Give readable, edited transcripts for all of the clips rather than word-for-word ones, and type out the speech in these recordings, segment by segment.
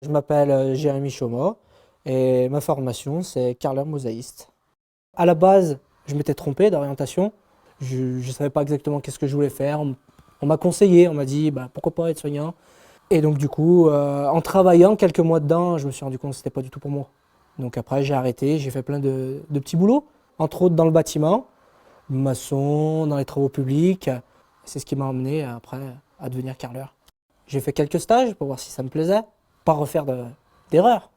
Je m'appelle Jérémy Choma et ma formation c'est carreleur mosaïste. À la base, je m'étais trompé d'orientation. Je ne savais pas exactement qu'est-ce que je voulais faire. On m'a conseillé, on m'a dit bah, pourquoi pas être soignant. Et donc du coup, en travaillant quelques mois dedans, je me suis rendu compte que c'était pas du tout pour moi. Donc après j'ai arrêté, j'ai fait plein de petits boulots, entre autres dans le bâtiment, maçon, dans les travaux publics. C'est ce qui m'a emmené après à devenir carreleur. J'ai fait quelques stages pour voir si ça me plaisait, pas refaire d'erreurs.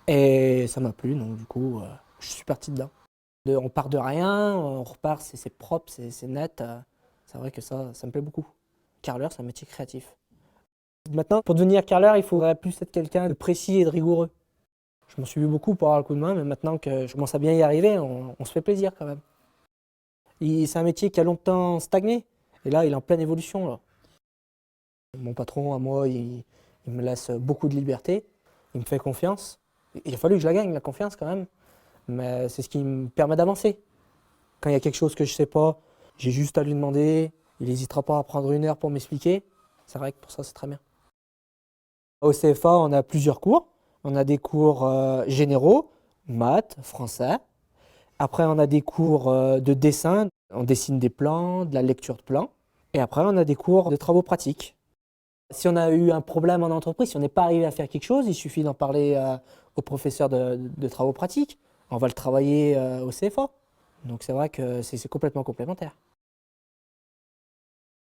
Et ça m'a plu, donc du coup, je suis parti dedans. On part de rien, on repart, c'est propre, c'est net. C'est vrai que ça me plaît beaucoup. Carreleur, c'est un métier créatif. Maintenant, pour devenir carreleur, il faudrait plus être quelqu'un de précis et de rigoureux. Je m'en suis vu beaucoup pour avoir le coup de main, mais maintenant que je commence à bien y arriver, on se fait plaisir quand même. C'est un métier qui a longtemps stagné, et là, il est en pleine évolution, là. Mon patron, à moi, il me laisse beaucoup de liberté, il me fait confiance. Il a fallu que je la gagne, la confiance quand même, mais c'est ce qui me permet d'avancer. Quand il y a quelque chose que je ne sais pas, j'ai juste à lui demander, il n'hésitera pas à prendre 1 heure pour m'expliquer. C'est vrai que pour ça, c'est très bien. Au CFA, on a plusieurs cours. On a des cours généraux, maths, français. Après, on a des cours de dessin. On dessine des plans, de la lecture de plans. Et après, on a des cours de travaux pratiques. Si on a eu un problème en entreprise, si on n'est pas arrivé à faire quelque chose, il suffit d'en parler au professeur de travaux pratiques. On va le travailler au CFA. Donc c'est vrai que c'est complètement complémentaire.